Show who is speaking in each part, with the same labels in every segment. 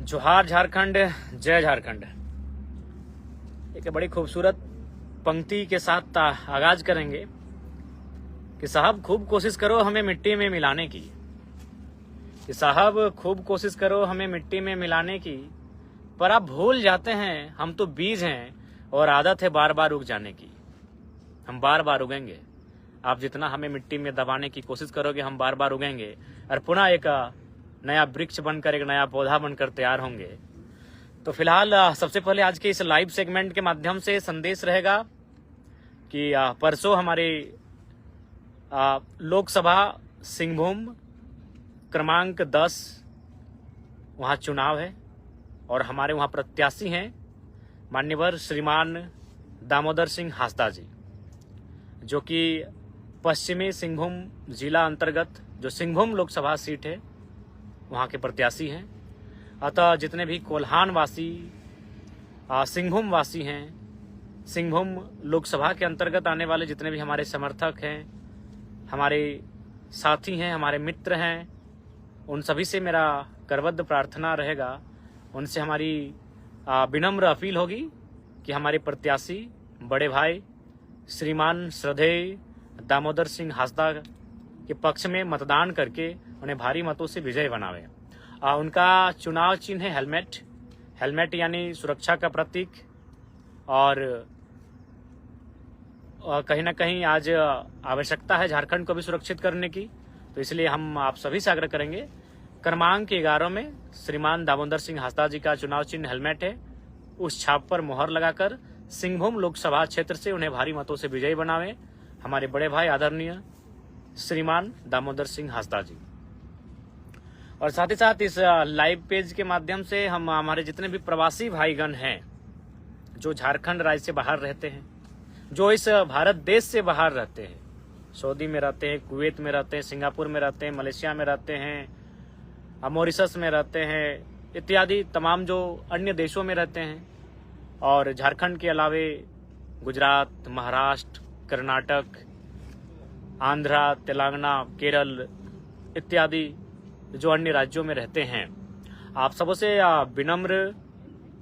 Speaker 1: जोहार झारखंड, जय झारखंड। एक बड़ी खूबसूरत पंक्ति के साथ आगाज करेंगे कि साहब खूब कोशिश करो हमें मिट्टी में मिलाने की, कि साहब खूब कोशिश करो हमें मिट्टी में मिलाने की, पर आप भूल जाते हैं हम तो बीज हैं और आदत है बार बार उग जाने की। हम बार बार उगेंगे, आप जितना हमें मिट्टी में दबाने की कोशिश करोगे हम बार बार उगेंगे और पुनः एक नया वृक्ष बनकर, एक नया पौधा बनकर तैयार होंगे। तो फिलहाल सबसे पहले आज के इस लाइव सेगमेंट के माध्यम से संदेश रहेगा कि परसों हमारे लोकसभा सिंहभूम क्रमांक 10 वहाँ चुनाव है और हमारे वहाँ प्रत्याशी हैं मान्यवर श्रीमान दामोदर सिंह हांसदा जी, जो कि पश्चिमी सिंहभूम जिला अंतर्गत जो सिंहभूम लोकसभा सीट है वहाँ के प्रत्याशी हैं। अतः जितने भी कोल्हान वासी सिंहभूम वासी हैं, सिंहभूम लोकसभा के अंतर्गत आने वाले जितने भी हमारे समर्थक हैं, हमारे साथी हैं, हमारे मित्र हैं, उन सभी से मेरा करबद्ध प्रार्थना रहेगा, उनसे हमारी विनम्र अपील होगी कि हमारे प्रत्याशी बड़े भाई श्रीमान श्रद्धेय दामोदर सिंह हांसदा के पक्ष में मतदान करके उन्हें भारी मतों से विजय बनावे। उनका चुनाव चिन्ह है हेलमेट। हेलमेट यानी सुरक्षा का प्रतीक, और कहीं ना कहीं आज आवश्यकता है झारखंड को भी सुरक्षित करने की। तो इसलिए हम आप सभी से आग्रह करेंगे, क्रमांक 11 में श्रीमान दामोदर सिंह हांसदा जी का चुनाव चिन्ह हेलमेट है, उस छाप पर मोहर लगाकर सिंहभूम लोकसभा क्षेत्र से उन्हें भारी मतों से विजयी बनावे हमारे बड़े भाई आदरणीय श्रीमान दामोदर सिंह हांसदा जी। और साथ ही साथ इस लाइव पेज के माध्यम से हम हमारे जितने भी प्रवासी भाईगण हैं जो झारखंड राज्य से बाहर रहते हैं, जो इस भारत देश से बाहर रहते हैं, सऊदी में रहते हैं, कुवैत में रहते हैं, सिंगापुर में रहते हैं, मलेशिया में रहते हैं, मॉरिशस में रहते हैं, इत्यादि तमाम जो अन्य देशों में रहते हैं, और झारखंड के अलावे गुजरात, महाराष्ट्र, कर्नाटक, आंध्रा, तेलंगाना, केरल इत्यादि जो अन्य राज्यों में रहते हैं, आप सबों से विनम्र।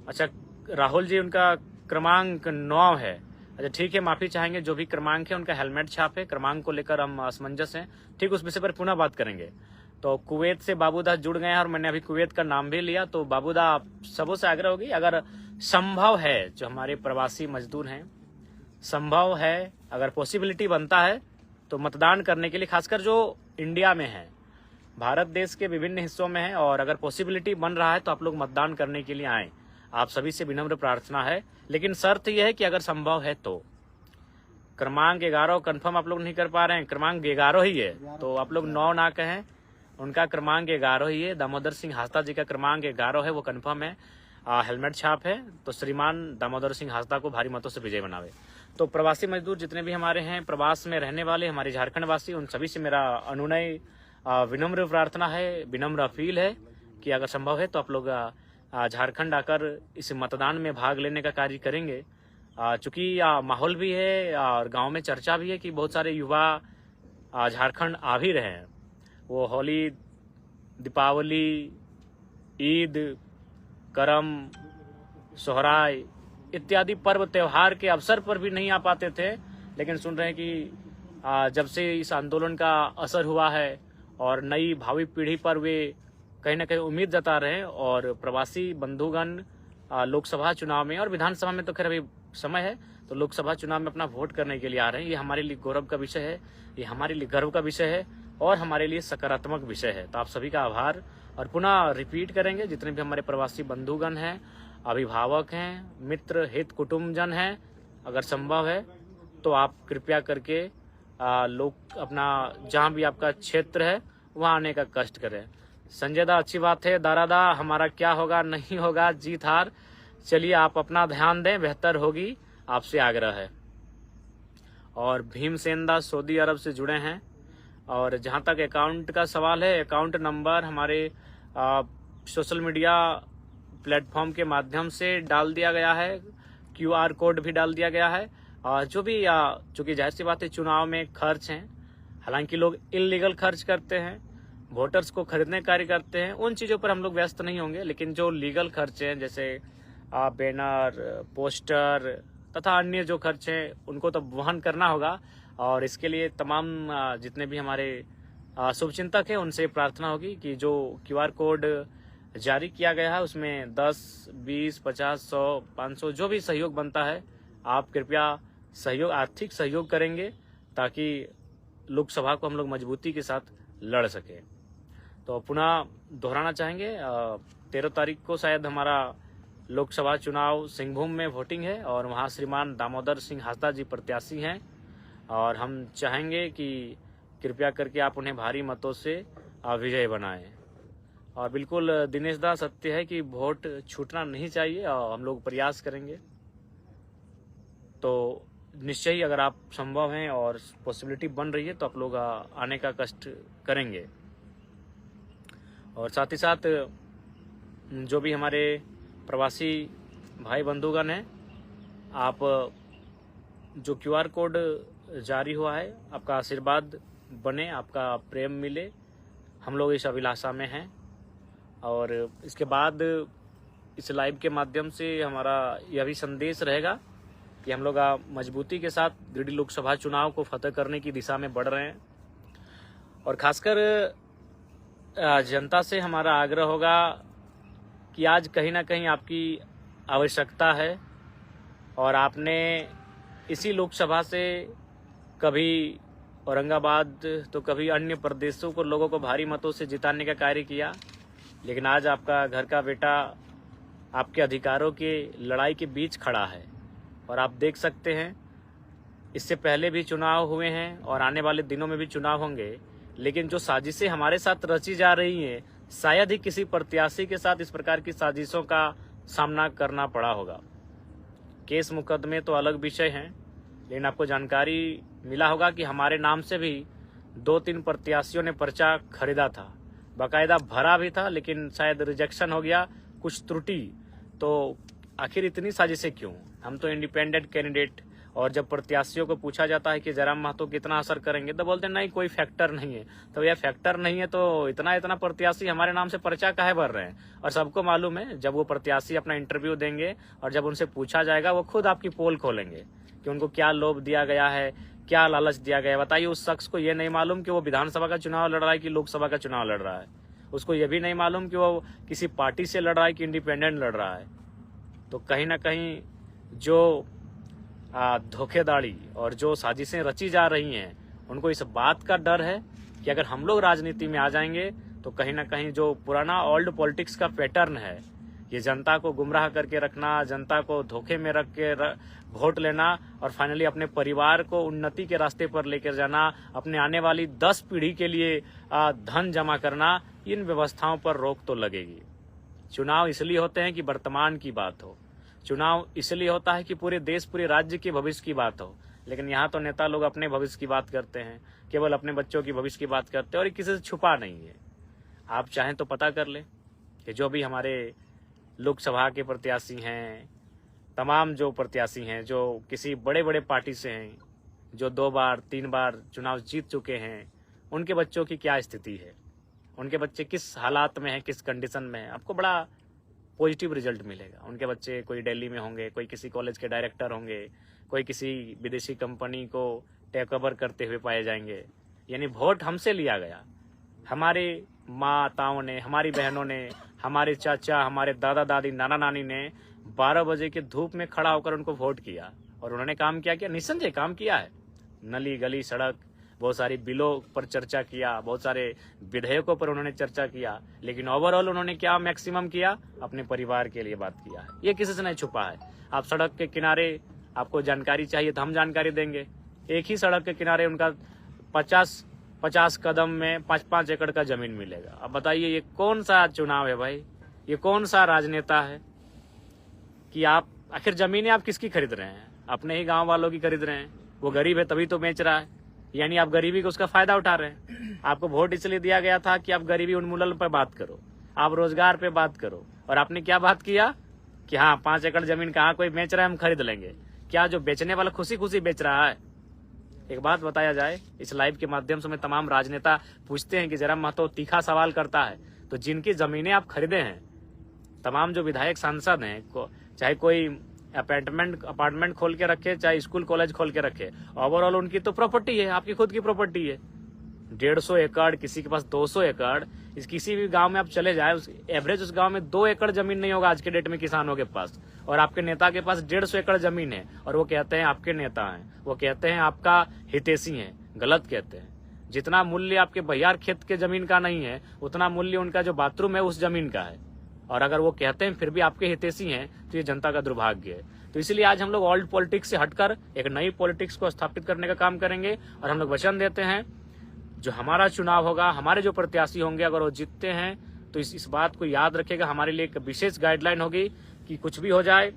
Speaker 1: अच्छा, राहुल जी उनका क्रमांक 9 है। अच्छा ठीक है, माफी चाहेंगे, जो भी क्रमांक है उनका हेलमेट छाप है, क्रमांक को लेकर हम असमंजस हैं। ठीक, उस विषय पर पुनः बात करेंगे। तो कुवैत से बाबूदा जुड़ गए हैं और मैंने अभी कुवैत का नाम भी लिया। तो बाबूदा आप सबों से आग्रह होगी, अगर संभव है, जो हमारे प्रवासी मजदूर हैं, संभव है, अगर पॉसिबिलिटी बनता है तो मतदान करने के लिए, खासकर जो इंडिया में है, भारत देश के विभिन्न हिस्सों में है, और अगर पॉसिबिलिटी बन रहा है तो आप लोग मतदान करने के लिए आएं। आप सभी से विनम्र प्रार्थना है, लेकिन शर्त यह है कि अगर संभव है तो। क्रमांक 11 कंफर्म आप लोग नहीं कर पा रहे हैं, क्रमांक 11 ही है, तो आप लोग 9 ना कहें, उनका क्रमांक 11 ही है। दामोदर सिंह हांसदा जी का क्रमांक 11 है, वो कंफर्म है, हेलमेट छाप है। तो श्रीमान दामोदर सिंह हांसदा को भारी मतों से विजय बनावे। तो प्रवासी मजदूर जितने भी हमारे हैं, प्रवास में रहने वाले हमारे झारखंड वासी, उन सभी से मेरा अनुनय विनम्र प्रार्थना है, विनम्र अपील है कि अगर संभव है तो आप लोग झारखंड आकर इस मतदान में भाग लेने का कार्य करेंगे। चूंकि माहौल भी है और गांव में चर्चा भी है कि बहुत सारे युवा झारखंड आ भी रहे हैं। वो होली, दीपावली, ईद, करम, सोहराय इत्यादि पर्व त्योहार के अवसर पर भी नहीं आ पाते थे, लेकिन सुन रहे हैं कि जब से इस आंदोलन का असर हुआ है और नई भावी पीढ़ी पर वे कहीं ना कहीं उम्मीद जता रहे हैं, और प्रवासी बंधुगण लोकसभा चुनाव में और विधानसभा में तो खैर अभी समय है, तो लोकसभा चुनाव में अपना वोट करने के लिए आ रहे हैं। ये हमारे लिए गौरव का विषय है, ये हमारे लिए गर्व का विषय है और हमारे लिए सकारात्मक विषय है। तो आप सभी का आभार, और पुनः रिपीट करेंगे, जितने भी हमारे प्रवासी बंधुगण हैं, अभिभावक हैं, मित्र, हित कुटुंबजन हैं, अगर संभव है तो आप कृपया करके लोग अपना जहां भी आपका क्षेत्र है वहां आने का कष्ट करें। संजय दा, अच्छी बात है, दारादा, हमारा क्या होगा नहीं होगा, जीत हार, चलिए आप अपना ध्यान दें, बेहतर होगी, आपसे आग्रह है। और भीमसेन दा सऊदी अरब से जुड़े हैं, और जहां तक अकाउंट का सवाल है, अकाउंट नंबर हमारे सोशल मीडिया प्लेटफॉर्म के माध्यम से डाल दिया गया है, QR कोड भी डाल दिया गया है। जो भी चूंकि जाहिर सी बात है चुनाव में खर्च हैं, हालांकि लोग इलीगल खर्च करते हैं, वोटर्स को खरीदने कार्य करते हैं, उन चीज़ों पर हम लोग व्यस्त नहीं होंगे। लेकिन जो लीगल खर्चे हैं, जैसे बैनर, पोस्टर तथा अन्य जो खर्चे हैं, उनको तो वहन करना होगा। और इसके लिए तमाम जितने भी हमारे शुभचिंतक हैं, उनसे प्रार्थना होगी कि जो QR कोड जारी किया गया है उसमें 10, 20, 50, 100, 500 जो भी सहयोग बनता है, आप कृपया सहयोग, आर्थिक सहयोग करेंगे ताकि लोकसभा को हम लोग मजबूती के साथ लड़ सके। तो पुनः दोहराना चाहेंगे, 13 तारीख को शायद हमारा लोकसभा चुनाव सिंहभूम में वोटिंग है और वहाँ श्रीमान दामोदर सिंह हांसदा जी प्रत्याशी हैं और हम चाहेंगे कि कृपया करके आप उन्हें भारी मतों से विजय बनाएं। और बिल्कुल दिनेश दा, सत्य है कि वोट छूटना नहीं चाहिए और हम लोग प्रयास करेंगे। तो निश्चय ही अगर आप संभव हैं और पॉसिबिलिटी बन रही है तो आप लोग आने का कष्ट करेंगे। और साथ ही साथ जो भी हमारे प्रवासी भाई बंधुगण हैं, आप जो QR कोड जारी हुआ है, आपका आशीर्वाद बने, आपका प्रेम मिले, हम लोग इस अभिलाषा में हैं। और इसके बाद इस लाइव के माध्यम से हमारा यह भी संदेश रहेगा कि हम लोग मजबूती के साथ गिरिडीह लोकसभा चुनाव को फतह करने की दिशा में बढ़ रहे हैं। और खासकर जनता से हमारा आग्रह होगा कि आज कहीं ना कहीं आपकी आवश्यकता है और आपने इसी लोकसभा से कभी औरंगाबाद तो कभी अन्य प्रदेशों को लोगों को भारी मतों से जिताने का कार्य किया, लेकिन आज आपका घर का बेटा आपके अधिकारों की लड़ाई के बीच खड़ा है। और आप देख सकते हैं, इससे पहले भी चुनाव हुए हैं और आने वाले दिनों में भी चुनाव होंगे, लेकिन जो साजिशें हमारे साथ रची जा रही हैं, शायद ही किसी प्रत्याशी के साथ इस प्रकार की साजिशों का सामना करना पड़ा होगा। केस मुकदमे तो अलग विषय हैं, लेकिन आपको जानकारी मिला होगा कि हमारे नाम से भी 2-3 प्रत्याशियों ने पर्चा खरीदा था, बाकायदा भरा भी था, लेकिन शायद रिजेक्शन हो गया, कुछ त्रुटि। तो आखिर इतनी साजिशें क्यों? हम तो इंडिपेंडेंट कैंडिडेट, और जब प्रत्याशियों को पूछा जाता है कि जयराम महतो कितना असर करेंगे तो बोलते हैं नहीं, कोई फैक्टर नहीं है। तो यह फैक्टर नहीं है तो इतना प्रत्याशी हमारे नाम से पर्चा काहे भर रहे हैं? और सबको मालूम है, जब वो प्रत्याशी अपना इंटरव्यू देंगे और जब उनसे पूछा जाएगा, वो खुद आपकी पोल खोलेंगे कि उनको क्या लोभ दिया गया है, क्या लालच दिया गया है। बताइए, उस शख्स को ये नहीं मालूम कि वो विधानसभा का चुनाव लड़ रहा है कि लोकसभा का चुनाव लड़ रहा है। उसको ये भी नहीं मालूम कि वो किसी पार्टी से लड़ रहा है कि इंडिपेंडेंट लड़ रहा है। तो कहीं ना कहीं जो धोखेधड़ी और जो साजिशें रची जा रही हैं, उनको इस बात का डर है कि अगर हम लोग राजनीति में आ जाएंगे तो कहीं ना कहीं जो पुराना ओल्ड पॉलिटिक्स का पैटर्न है, ये जनता को गुमराह करके रखना, जनता को धोखे में रख के वोट लेना और फाइनली अपने परिवार को उन्नति के रास्ते पर लेकर जाना, अपने आने वाली 10 पीढ़ी के लिए धन जमा करना, इन व्यवस्थाओं पर रोक तो लगेगी। चुनाव इसलिए होते हैं कि वर्तमान की बात हो, चुनाव इसलिए होता है कि पूरे देश, पूरे राज्य के भविष्य की बात हो। लेकिन यहाँ तो नेता लोग अपने भविष्य की बात करते हैं, केवल अपने बच्चों की भविष्य की बात करते हैं, और किसी से छुपा नहीं है। आप चाहें तो पता कर लें कि जो भी हमारे लोकसभा के प्रत्याशी हैं, तमाम जो प्रत्याशी हैं जो किसी बड़े बड़े पार्टी से हैं, जो 2 बार 3 बार चुनाव जीत चुके हैं, उनके बच्चों की क्या स्थिति है, उनके बच्चे किस हालात में हैं, किस कंडीशन में हैं। आपको बड़ा पॉजिटिव रिजल्ट मिलेगा। उनके बच्चे कोई दिल्ली में होंगे, कोई किसी कॉलेज के डायरेक्टर होंगे, कोई किसी विदेशी कंपनी को टेक ओवर करते हुए पाए जाएंगे। यानी वोट हमसे लिया गया, हमारे माताओं ने, हमारी बहनों ने, हमारे चाचा, हमारे दादा दादी, नाना नानी ने 12 बजे के धूप में खड़ा होकर उनको वोट किया और उन्होंने काम क्या किया? निस्संदेह काम किया है। नली गली सड़क, बहुत सारी बिलों पर चर्चा किया, बहुत सारे विधेयकों पर उन्होंने चर्चा किया, लेकिन ओवरऑल उन्होंने क्या मैक्सिमम किया? अपने परिवार के लिए बात किया है। ये किसी से नहीं छुपा है। आप सड़क के किनारे, आपको जानकारी चाहिए तो हम जानकारी देंगे। एक ही सड़क के किनारे उनका 50 कदम में 5-5 एकड़ का जमीन मिलेगा। अब बताइए, ये कौन सा चुनाव है भाई? ये कौन सा राजनेता है कि आप आखिर जमीनें आप किसकी खरीद रहे हैं? अपने ही गांव वालों की खरीद रहे हैं। वो गरीब है तभी तो बेच रहा है, यानी आप गरीबी को उसका फायदा उठा रहे हैं। आपको वोट इसलिए दिया गया था कि आप गरीबी उन्मूलन पर बात करो, आप रोजगार पे बात करो, और आपने क्या बात किया कि हाँ 5 एकड़ जमीन कहाँ कोई बेच रहा है, हम खरीद लेंगे। क्या जो बेचने वाला खुशी खुशी बेच रहा है? एक बात बताया जाए, इस लाइव के माध्यम से मैं तमाम राजनेता पूछते हैं कि जरा महतो तीखा सवाल करता है, तो जिनकी जमीनें आप खरीदे हैं, तमाम जो विधायक सांसद हैं, चाहे कोई अपार्टमेंट खोल के रखे, चाहे स्कूल कॉलेज खोल के रखे, ओवरऑल उनकी तो प्रॉपर्टी है, आपकी खुद की प्रॉपर्टी है। 150 एकड़, किसी के पास 200 एकड़, किसी भी गांव में आप चले जाए, एवरेज उस गांव में 2 एकड़ जमीन नहीं होगा आज के डेट में किसानों के पास, और आपके नेता के पास 150 एकड़ जमीन है, और वो कहते हैं आपके नेता हैं, वो कहते हैं आपका हितैषी है। गलत कहते हैं। जितना मूल्य आपके बहियार खेत के जमीन का नहीं है, उतना मूल्य उनका जो बाथरूम है उस जमीन का है, और अगर वो कहते हैं फिर भी आपके हितैषी हैं, तो ये जनता का दुर्भाग्य है। तो इसलिए आज हम लोग ओल्ड पॉलिटिक्स से हटकर एक नई पॉलिटिक्स को स्थापित करने का काम करेंगे, और हम लोग वचन देते हैं जो हमारा चुनाव होगा, हमारे जो प्रत्याशी होंगे, अगर वो जीतते हैं तो इस बात को याद रखेगा, हमारे लिए एक विशेष गाइडलाइन होगी कि कुछ भी हो जाए,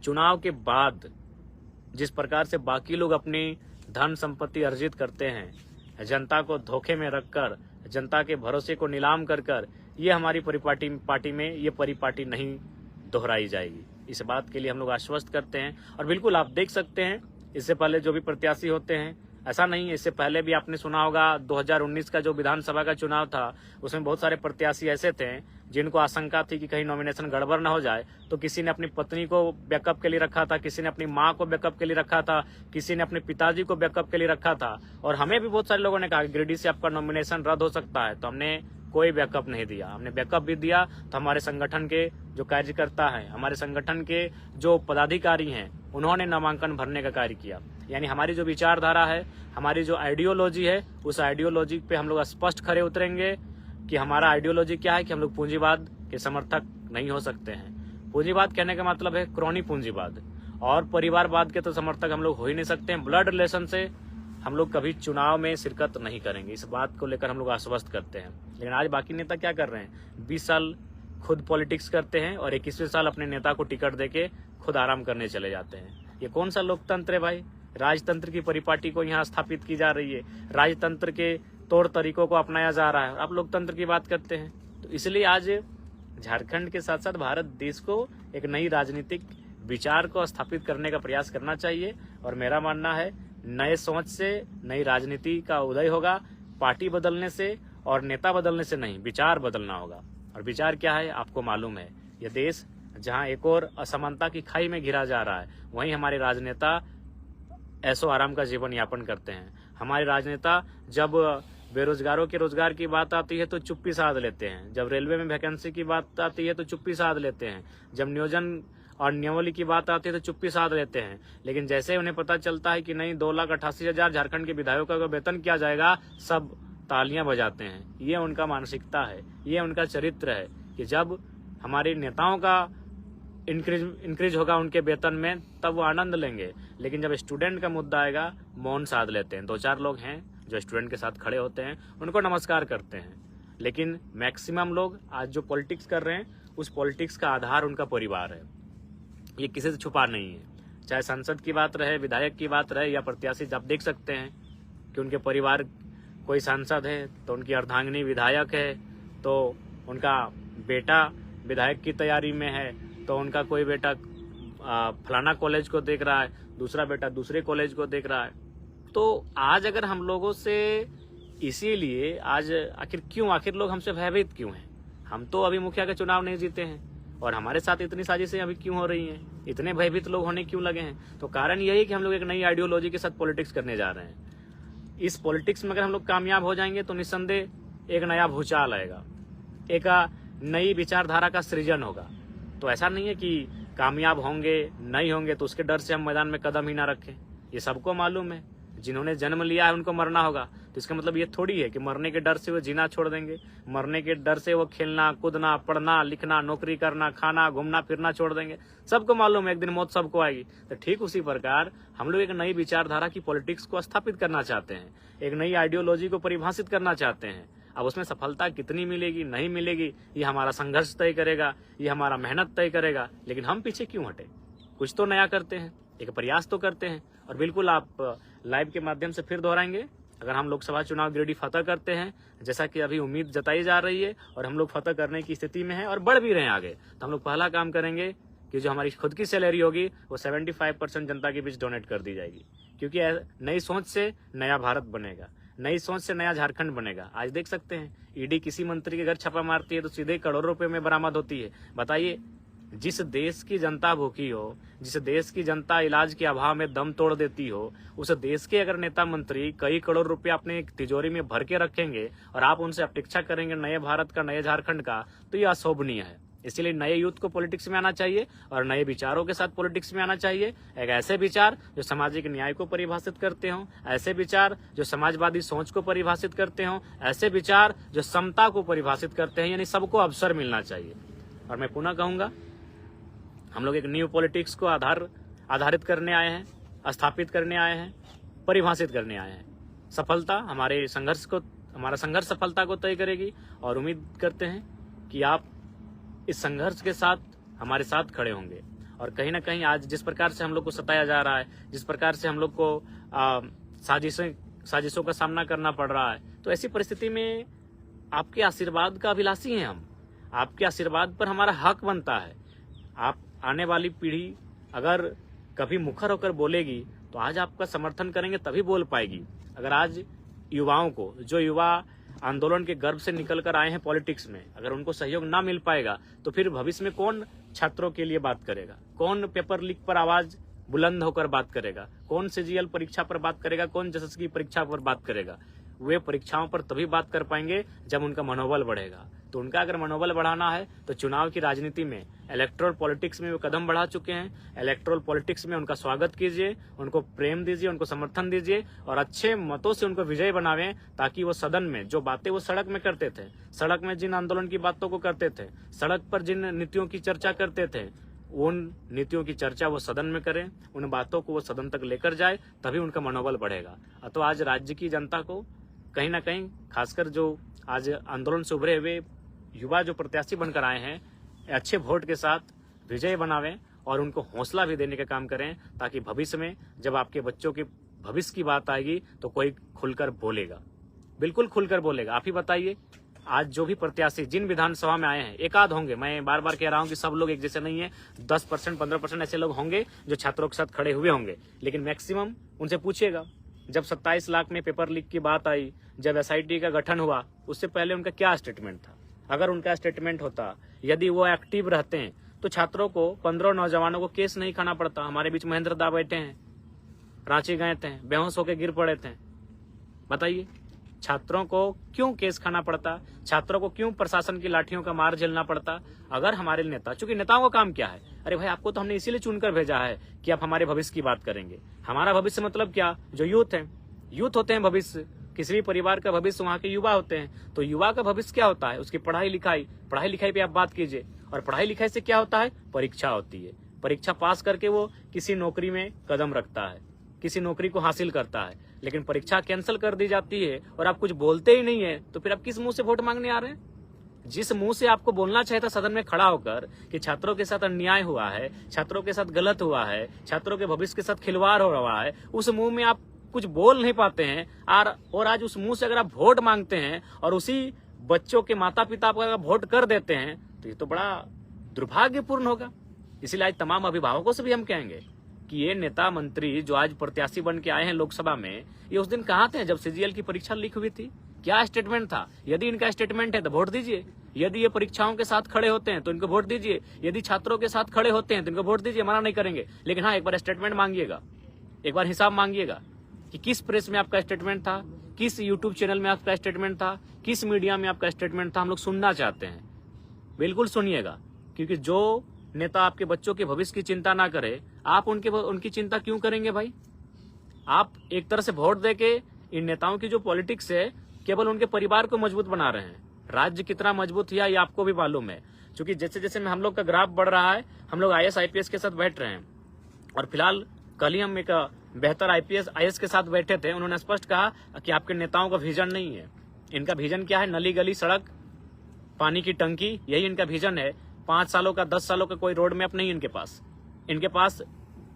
Speaker 1: चुनाव के बाद जिस प्रकार से बाकी लोग अपनी धन संपत्ति अर्जित करते हैं, जनता को धोखे में रखकर, जनता के भरोसे को नीलाम कर, ये हमारी पार्टी में ये परिपाटी नहीं दोहराई जाएगी। इस बात के लिए हम लोग आश्वस्त करते हैं। और बिल्कुल आप देख सकते हैं, इससे पहले जो भी प्रत्याशी होते हैं, ऐसा नहीं है, इससे पहले भी आपने सुना होगा 2019 का जो विधानसभा का चुनाव था, उसमें बहुत सारे प्रत्याशी ऐसे थे जिनको आशंका थी कि कहीं नॉमिनेशन गड़बड़ न हो जाए, तो किसी ने अपनी पत्नी को बैकअप के लिए रखा था, किसी ने अपनी माँ को बैकअप के लिए रखा था, किसी ने अपने पिताजी को बैकअप के लिए रखा था, और हमें भी बहुत सारे लोगों ने कहा कि गिरिडीह से आपका नॉमिनेशन रद्द हो सकता है, तो हमने कोई बैकअप नहीं दिया। हमने बैकअप भी दिया तो हमारे संगठन के जो कार्यकर्ता हैं, हमारे संगठन के जो पदाधिकारी हैं, उन्होंने नामांकन भरने का कार्य किया। यानी हमारी जो विचारधारा है, हमारी जो आइडियोलॉजी है, उस आइडियोलॉजी पे हम लोग स्पष्ट खड़े उतरेंगे कि हमारा आइडियोलॉजी क्या है, कि हम लोग पूंजीवाद के समर्थक नहीं हो सकते हैं। पूंजीवाद कहने का मतलब है क्रोनी पूंजीवाद, और परिवारवाद के तो समर्थक हम लोग हो ही नहीं सकते हैं। ब्लड रिलेशन से हम लोग कभी चुनाव में शिरकत नहीं करेंगे, इस बात को लेकर हम लोग आश्वस्त करते हैं। लेकिन आज बाकी नेता क्या कर रहे हैं, 20 साल खुद पॉलिटिक्स करते हैं और 21वें साल अपने नेता को टिकट देके खुद आराम करने चले जाते हैं। ये कौन सा लोकतंत्र है भाई? राजतंत्र की परिपाटी को यहाँ स्थापित की जा रही है, राजतंत्र के तौर तरीकों को अपनाया जा रहा है, आप लोकतंत्र की बात करते हैं। तो इसलिए आज झारखंड के साथ साथ भारत देश को एक नई राजनीतिक विचार को स्थापित करने का प्रयास करना चाहिए, और मेरा मानना है नए सोच से नई राजनीति का उदय होगा। पार्टी बदलने से और नेता बदलने से नहीं, विचार बदलना होगा। और विचार क्या है आपको मालूम है, यह देश जहां एक और असमानता की खाई में घिरा जा रहा है, वहीं हमारे राजनेता ऐसो आराम का जीवन यापन करते हैं। हमारे राजनेता जब बेरोजगारों के रोजगार की बात आती है तो चुप्पी साध लेते हैं, जब रेलवे में वैकेंसी की बात आती है तो चुप्पी साध लेते हैं, जब नियोजन और नियमावली की बात आती है तो चुप्पी साध लेते हैं। लेकिन जैसे उन्हें पता चलता है कि नहीं 2,88,000 झारखंड के विधायकों का वेतन किया जाएगा, सब तालियां बजाते हैं। ये उनका मानसिकता है, ये उनका चरित्र है कि जब हमारे नेताओं का इंक्रीज होगा उनके वेतन में, तब वो आनंद लेंगे। लेकिन जब स्टूडेंट का मुद्दा आएगा, मौन साध लेते हैं। 2-4 लोग हैं जो स्टूडेंट के साथ खड़े होते हैं, उनको नमस्कार करते हैं। लेकिन मैक्सिमम लोग आज जो पॉलिटिक्स कर रहे हैं, उस पॉलिटिक्स का आधार उनका परिवार है, ये किसी से छुपा नहीं है। चाहे सांसद की बात रहे, विधायक की बात रहे या प्रत्याशी, आप देख सकते हैं कि उनके परिवार, कोई सांसद है तो उनकी अर्धांगिनी विधायक है, तो उनका बेटा विधायक की तैयारी में है, तो उनका कोई बेटा फलाना कॉलेज को देख रहा है, दूसरा बेटा दूसरे कॉलेज को देख रहा है। तो आज अगर हम लोगों से, इसीलिए आज आखिर लोग हमसे भयभीत क्यों हैं? हम तो अभी मुखिया के चुनाव नहीं जीते हैं, और हमारे साथ इतनी साजिशें अभी क्यों हो रही हैं? इतने भयभीत लोग होने क्यों लगे हैं? तो कारण यही कि हम लोग एक नई आइडियोलॉजी के साथ पॉलिटिक्स करने जा रहे हैं। इस पॉलिटिक्स में अगर हम लोग कामयाब हो जाएंगे तो निस्संदेह एक नया भूचाल आएगा, एक नई विचारधारा का सृजन होगा। तो ऐसा नहीं है कि कामयाब होंगे नहीं होंगे तो उसके डर से हम मैदान में कदम ही ना रखें। ये सबको मालूम है, जिन्होंने जन्म लिया है उनको मरना होगा। तो इसका मतलब ये थोड़ी है कि मरने के डर से वो जीना छोड़ देंगे, मरने के डर से वो खेलना कूदना पढ़ना लिखना नौकरी करना खाना घूमना फिरना छोड़ देंगे। सबको मालूम है एक दिन मौत सबको आएगी। तो ठीक उसी प्रकार हम लोग एक नई विचारधारा की पॉलिटिक्स को स्थापित करना चाहते हैं, एक नई आइडियोलॉजी को परिभाषित करना चाहते हैं। अब उसमें सफलता कितनी मिलेगी नहीं मिलेगी, ये हमारा संघर्ष तय करेगा, ये हमारा मेहनत तय करेगा। लेकिन हम पीछे क्यों हटे? कुछ तो नया करते हैं, एक प्रयास तो करते हैं। और बिल्कुल आप लाइव के माध्यम से फिर दोहराएंगे, अगर हम लोकसभा चुनाव गिरिडीह फतह करते हैं, जैसा कि अभी उम्मीद जताई जा रही है, और हम लोग फतह करने की स्थिति में हैं और बढ़ भी रहे हैं आगे, तो हम लोग पहला काम करेंगे कि जो हमारी खुद की सैलरी होगी वो 75% जनता के बीच डोनेट कर दी जाएगी, क्योंकि नई सोच से नया भारत बनेगा, नई सोच से नया झारखंड बनेगा। आज देख सकते हैं ईडी किसी मंत्री के घर छापा मारती है तो सीधे करोड़ों रुपए में बरामद होती है। बताइए, जिस देश की जनता भूखी हो, जिस देश की जनता इलाज के अभाव में दम तोड़ देती हो, उस देश के अगर नेता मंत्री कई करोड़ रुपए अपने तिजोरी में भर के रखेंगे और आप उनसे अपेक्षा करेंगे नए भारत का, नए झारखंड का, तो ये अशोभनीय है। इसलिए नए यूथ को पॉलिटिक्स में आना चाहिए और नए विचारों के साथ पॉलिटिक्स में आना चाहिए। एक ऐसे विचार जो सामाजिक न्याय को परिभाषित करते हों, ऐसे विचार जो समाजवादी सोच को परिभाषित करते हों, ऐसे विचार जो समता को परिभाषित करते हैं, यानी सबको अवसर मिलना चाहिए। और मैं पुनः कहूंगा, हम लोग एक न्यू पॉलिटिक्स को आधारित करने आए हैं, स्थापित करने आए हैं, परिभाषित करने आए हैं। सफलता हमारा संघर्ष सफलता को तय करेगी और उम्मीद करते हैं कि आप इस संघर्ष के साथ हमारे साथ खड़े होंगे। और कहीं ना कहीं आज जिस प्रकार से हम लोग को सताया जा रहा है, जिस प्रकार से हम लोग को साजिशों का सामना करना पड़ रहा है, तो ऐसी परिस्थिति में आपके आशीर्वाद का अभिलाषी हैं हम। आपके आशीर्वाद पर हमारा हक बनता है। आप आने वाली पीढ़ी अगर कभी मुखर होकर बोलेगी तो आज आपका समर्थन करेंगे तभी बोल पाएगी। अगर आज युवाओं को, जो युवा आंदोलन के गर्भ से निकल कर आए हैं पॉलिटिक्स में, अगर उनको सहयोग ना मिल पाएगा तो फिर भविष्य में कौन छात्रों के लिए बात करेगा, कौन पेपर लीक पर आवाज बुलंद होकर बात करेगा, कौन सीजीएल परीक्षा पर बात करेगा, कौन जसस की परीक्षा पर बात करेगा। वे परीक्षाओं पर तभी बात कर पाएंगे जब उनका मनोबल बढ़ेगा। तो उनका अगर मनोबल बढ़ाना है तो चुनाव की राजनीति में, इलेक्टोरल पॉलिटिक्स में वे कदम बढ़ा चुके हैं। इलेक्टोरल पॉलिटिक्स में उनका स्वागत कीजिए, उनको प्रेम दीजिए, उनको समर्थन दीजिए और अच्छे मतों से उनको विजयी बनावें, ताकि वो सदन में जो बातें वो सड़क में करते थे, सड़क में जिन आंदोलन की बातों को करते थे, सड़क पर जिन नीतियों की चर्चा करते थे, उन नीतियों की चर्चा वो सदन में करें, उन बातों को वो सदन तक लेकर जाए, तभी उनका मनोबल बढ़ेगा। तो आज राज्य की जनता को कहीं ना कहीं, खासकर जो आज आंदोलन से उभरे हुए युवा जो प्रत्याशी बनकर आए हैं, अच्छे वोट के साथ विजय बनावें और उनको हौसला भी देने का काम करें, ताकि भविष्य में जब आपके बच्चों के भविष्य की बात आएगी तो कोई खुलकर बोलेगा, बिल्कुल खुलकर बोलेगा। आप ही बताइए, आज जो भी प्रत्याशी जिन विधानसभा में आए हैं, एक आध होंगे, मैं बार बार कह रहा हूं कि सब लोग एक जैसे नहीं है, 10% 15% ऐसे लोग होंगे जो छात्रों के साथ खड़े हुए होंगे, लेकिन मैक्सिमम उनसे पूछिएगा, जब 27 लाख में पेपर लीक की बात आई, जब एसआईटी का गठन हुआ, उससे पहले उनका क्या स्टेटमेंट था। अगर उनका स्टेटमेंट होता, यदि वो एक्टिव रहते हैं, तो छात्रों को, 15 नौजवानों को केस नहीं खाना पड़ता। हमारे बीच महेंद्र दा बैठे हैं, रांची गए थे, बेहोश होकर गिर पड़े थे। बताइए, छात्रों को क्यों केस खाना पड़ता, छात्रों को क्यों प्रशासन की लाठियों का मार झेलना पड़ता। अगर हमारे नेता, चूंकि नेताओं का काम क्या है, अरे भाई आपको तो हमने इसीलिए चुनकर भेजा है कि आप हमारे भविष्य की बात करेंगे। हमारा भविष्य मतलब क्या, जो यूथ है, यूथ होते हैं भविष्य, किसी भी परिवार का भविष्य वहाँ के युवा होते हैं। तो युवा का भविष्य क्या होता है, उसकी पढ़ाई लिखाई पे आप बात कीजिए। और पढ़ाई लिखाई से क्या होता है, परीक्षा होती है। परीक्षा पास करके वो किसी नौकरी में कदम रखता है, किसी नौकरी को हासिल करता है। लेकिन परीक्षा कैंसिल कर दी जाती है और आप कुछ बोलते ही नहीं है, तो फिर आप किस मुंह से वोट मांगने आ रहे हैं। जिस मुंह से आपको बोलना चाहिए था सदन में खड़ा होकर कि छात्रों के साथ अन्याय हुआ है, छात्रों के साथ गलत हुआ है, छात्रों के भविष्य के साथ खिलवाड़ हो रहा है, उस मुंह में आप कुछ बोल नहीं पाते हैं। और आज उस मुंह से अगर आप वोट मांगते हैं और उसी बच्चों के माता पिता पर वोट कर देते हैं, तो ये तो बड़ा दुर्भाग्यपूर्ण होगा। इसलिए आज तमाम अभिभावकों से भी हम कहेंगे कि ये नेता मंत्री जो आज प्रत्याशी बन के आए हैं लोकसभा में, ये उस दिन कहाँ थे जब सीजीएल की परीक्षा लीक हुई थी। क्या स्टेटमेंट था। यदि इनका स्टेटमेंट है तो वोट दीजिए, यदि ये परीक्षाओं के साथ खड़े होते हैं तो इनको वोट दीजिए, यदि छात्रों के साथ खड़े होते हैं तो इनको वोट दीजिए, मना नहीं करेंगे। लेकिन हाँ, एक बार स्टेटमेंट मांगिएगा, एक बार हिसाब मांगिएगा कि किस प्रेस में आपका स्टेटमेंट था, किस यूट्यूब चैनल में आपका स्टेटमेंट था, किस मीडिया में आपका स्टेटमेंट था। हम लोग सुनना चाहते हैं, बिल्कुल सुनिएगा। क्योंकि जो नेता आपके बच्चों के भविष्य की चिंता ना करे, आप उनकी चिंता क्यों करेंगे भाई। आप एक तरह से वोट देके इन नेताओं की जो पॉलिटिक्स है, केवल उनके परिवार को मजबूत बना रहे हैं। राज्य कितना मजबूत हुआ ये आपको भी मालूम है। क्योंकि जैसे जैसे में हम लोग का ग्राफ बढ़ रहा है, हम लोग IAS IPS के साथ बैठ रहे हैं। और फिलहाल कल ही हम एक बेहतर IAS के साथ बैठे थे। उन्होंने स्पष्ट कहा कि आपके नेताओं का विजन नहीं है। इनका विजन क्या है, नली गली सड़क, पानी की टंकी, यही इनका विजन है। 5 सालों का 10 सालों का कोई रोड मैप नहीं इनके पास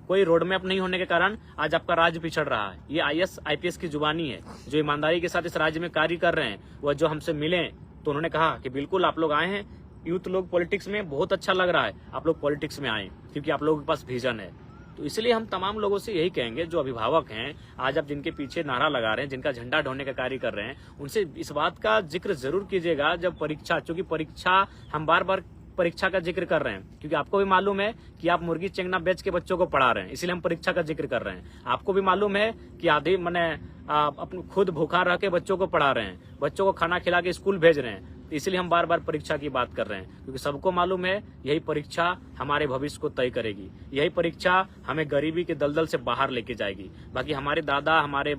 Speaker 1: कोई रोड मैप नहीं होने के कारण आज आपका राज्य पिछड़ रहा है। ये IAS IPS की जुबानी है, जो ईमानदारी के साथ इस राज्य में कार्य कर रहे हैं। वह जो हमसे मिले तो उन्होंने कहा कि बिल्कुल आप लोग आए हैं, यूथ लोग पॉलिटिक्स में बहुत अच्छा लग रहा है, आप लोग पॉलिटिक्स में आए, क्योंकि आप लोगों के पास विजन है। तो इसलिए हम तमाम लोगों से यही कहेंगे, जो अभिभावक हैं, आज आप जिनके पीछे नारा लगा रहे हैं, जिनका झंडा ढोने का कार्य कर रहे हैं, उनसे इस बात का जिक्र जरूर कीजिएगा जब परीक्षा, क्योंकि परीक्षा, हम बार बार परीक्षा का जिक्र कर रहे हैं, क्योंकि आपको भी मालूम है कि आप मुर्गी चेंगना बेच के बच्चों को पढ़ा रहे हैं, इसलिए हम परीक्षा का जिक्र कर रहे हैं। आपको भी मालूम है कि आधे अपने खुद भूखा रह के बच्चों को पढ़ा रहे हैं, बच्चों को खाना खिला के स्कूल भेज रहे हैं, इसलिए हम बार बार परीक्षा की बात कर रहे हैं, क्योंकि सबको मालूम है यही परीक्षा हमारे भविष्य को तय करेगी, यही परीक्षा हमें गरीबी के दलदल से बाहर लेके जाएगी। बाकी हमारे दादा, हमारे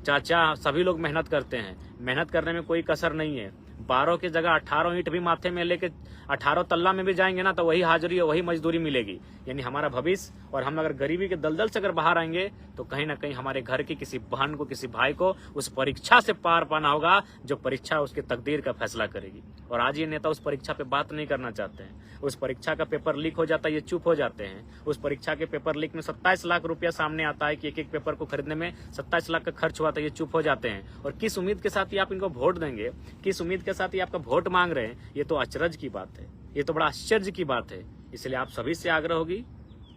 Speaker 1: चाचा, सभी लोग मेहनत करते हैं, मेहनत करने में कोई कसर नहीं है। 12 की जगह 18 ईंट भी माथे में लेके 18 तल्ला में भी जाएंगे ना, तो वही हाजिरी और वही मजदूरी मिलेगी। यानी हमारा भविष्य, और हम अगर गरीबी के दलदल से अगर बाहर आएंगे तो कहीं ना कहीं हमारे घर की किसी बहन को, किसी भाई को उस परीक्षा से पार पाना होगा, जो परीक्षा उसके तकदीर का फैसला करेगी। और आज ये नेता उस परीक्षा पे बात नहीं करना चाहते हैं। उस परीक्षा का पेपर लीक हो जाता है, ये चुप हो जाते हैं। उस परीक्षा के पेपर लीक में 27 लाख रुपया सामने आता है कि एक एक पेपर को खरीदने में 27 लाख का खर्च हुआ था, ये चुप हो जाते हैं। और किस उम्मीद के साथ ये आप इनको वोट देंगे, किस उम्मीद के साथ ये आपका वोट मांग रहे हैं, ये तो अचरज की बात है, ये तो बड़ा आश्चर्य की बात है। इसलिए आप सभी से आग्रह होगी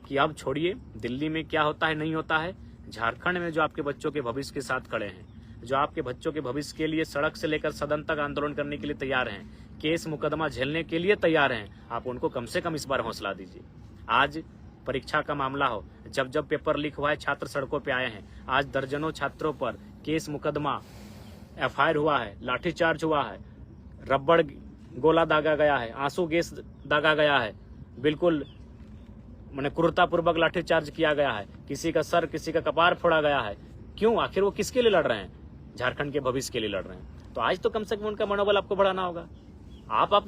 Speaker 1: कि अब छोड़िए दिल्ली में क्या होता है नहीं होता है, झारखंड में जो आपके बच्चों के भविष्य के साथ खड़े हैं, जो आपके बच्चों के भविष्य के लिए सड़क से लेकर सदन तक आंदोलन करने के लिए तैयार हैं, केस मुकदमा झेलने के लिए तैयार हैं, आप उनको कम से कम इस बार हौसला दीजिए। आज परीक्षा का मामला हो, जब जब पेपर लीक हुआ है, छात्र सड़कों पे आए हैं। आज दर्जनों छात्रों पर केस मुकदमा, FIR हुआ है, लाठीचार्ज हुआ है, रबड़ गोला दागा गया है, आंसू गैस दागा गया है, बिल्कुल मैंने क्रूरतापूर्वक लाठीचार्ज किया गया है, किसी का सर, किसी का कपार फोड़ा गया है। क्यों? आखिर वो किसके लिए लड़ रहे हैं? झारखंड के भविष्य के लिए लड़ रहे हैं। तो आज तो कम से कम उनका मनोबल आपको बढ़ाना होगा। आप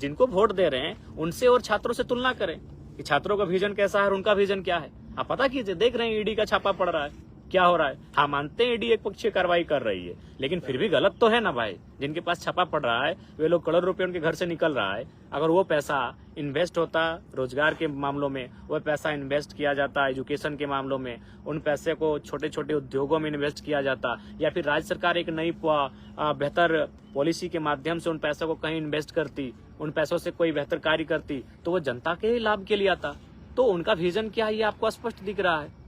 Speaker 1: जिनको वोट दे रहे हैं उनसे और छात्रों से तुलना करें कि छात्रों का विजन कैसा है और उनका विजन क्या है। आप पता कीजिए, देख रहे हैं ईडी का छापा पड़ रहा है, क्या हो रहा है। हाँ, मानते हैं ईडी एक पक्षीय कार्रवाई कर रही है, लेकिन फिर भी गलत तो है ना भाई। जिनके पास छापा पड़ रहा है वे लोग, करोड़ रुपए उनके घर से निकल रहा है, अगर वो पैसा इन्वेस्ट होता रोजगार के मामलों में, वो पैसा इन्वेस्ट किया जाता एजुकेशन के मामलों में, उन पैसे को छोटे छोटे उद्योगों में इन्वेस्ट किया जाता, या फिर राज्य सरकार एक नई बेहतर पॉलिसी के माध्यम से उन पैसों को कहीं इन्वेस्ट करती, उन पैसों से कोई बेहतर कार्य करती, तो वो जनता के लाभ के लिए आता। तो उनका विजन क्या है ये आपको स्पष्ट दिख रहा है।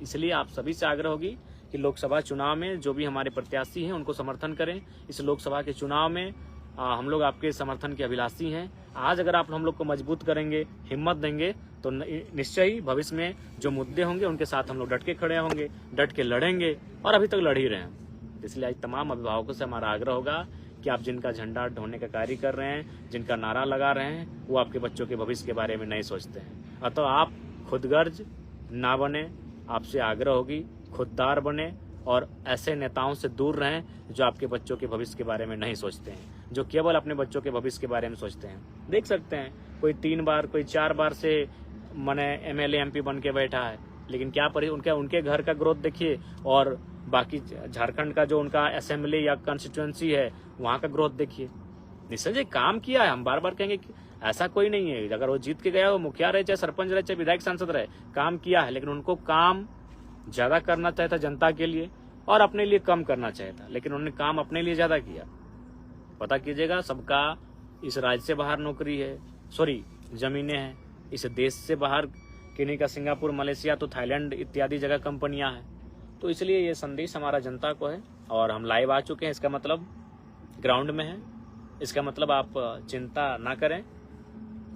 Speaker 1: इसलिए आप सभी से आग्रह होगी कि लोकसभा चुनाव में जो भी हमारे प्रत्याशी हैं उनको समर्थन करें। इस लोकसभा के चुनाव में हम लोग आपके समर्थन के अभिलाषी हैं। आज अगर आप हम लोग को मजबूत करेंगे, हिम्मत देंगे, तो निश्चय ही भविष्य में जो मुद्दे होंगे उनके साथ हम लोग डट के खड़े होंगे, डट के लड़ेंगे, और अभी तक लड़ ही रहे हैं। इसलिए आज तमाम अभिभावकों से हमारा आग्रह होगा कि आप जिनका झंडा ढोने का कार्य कर रहे हैं, जिनका नारा लगा रहे हैं, वो आपके बच्चों के भविष्य के बारे में नहीं सोचते हैं। अतः आप खुदगर्ज ना बने, आपसे आग्रह होगी खुददार बने, और ऐसे नेताओं से दूर रहें जो आपके बच्चों के भविष्य के बारे में नहीं सोचते हैं, जो केवल अपने बच्चों के भविष्य के बारे में सोचते हैं। देख सकते हैं कोई 3 बार, कोई 4 बार से MLA MP बन के बैठा है, लेकिन क्या उनके घर का ग्रोथ देखिए, और बाकी झारखंड का जो उनका असेंबली या कंस्टिट्यूएंसी है वहाँ का ग्रोथ देखिए। निश्चय जी काम किया है, हम बार बार कहेंगे कि ऐसा कोई नहीं है, अगर वो जीत के गया, वो मुखिया रहे, चाहे सरपंच रहे, चाहे विधायक सांसद रहे, काम किया है। लेकिन उनको काम ज्यादा करना चाहिए था जनता के लिए, और अपने लिए कम करना चाहिए था, लेकिन उन्होंने काम अपने लिए ज्यादा किया। पता कीजिएगा, सबका इस राज्य से बाहर नौकरी है, जमीनें हैं, इस देश से बाहर किन्हीं का सिंगापुर, मलेशिया, तो थाईलैंड इत्यादि जगह कंपनियां हैं। तो इसलिए ये संदेश हमारा जनता को है, और हम लाइव आ चुके हैं। इसका मतलब ग्राउंड में है, इसका मतलब आप चिंता ना करें,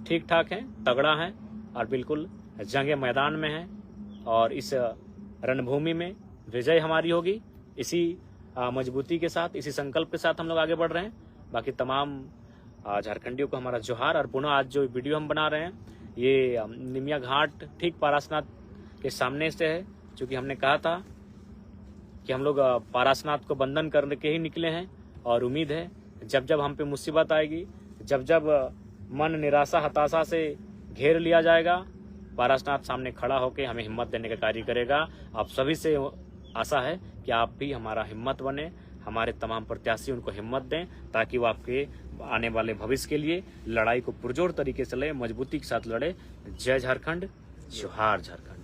Speaker 1: ठीक ठाक हैं, तगड़ा हैं, और बिल्कुल जंगे मैदान में हैं, और इस रणभूमि में विजय हमारी होगी। इसी मजबूती के साथ, इसी संकल्प के साथ हम लोग आगे बढ़ रहे हैं। बाकी तमाम झारखंडियों को हमारा जोहार। और पुनः आज जो वीडियो हम बना रहे हैं ये निमिया घाट ठीक पारसनाथ के सामने से है, क्योंकि हमने कहा था कि हम लोग पारसनाथ को बंधन करके ही निकले हैं, और उम्मीद है जब जब हम पे मुसीबत आएगी, जब जब मन निराशा, हताशा से घेर लिया जाएगा, पारसनाथ सामने खड़ा होकर हमें हिम्मत देने का कार्य करेगा। आप सभी से आशा है कि आप भी हमारा हिम्मत बने, हमारे तमाम प्रत्याशी उनको हिम्मत दें, ताकि वो आपके आने वाले भविष्य के लिए लड़ाई को पुरजोर तरीके से लड़े, मजबूती के साथ लड़े। जय झारखंड, जोहार झारखंड।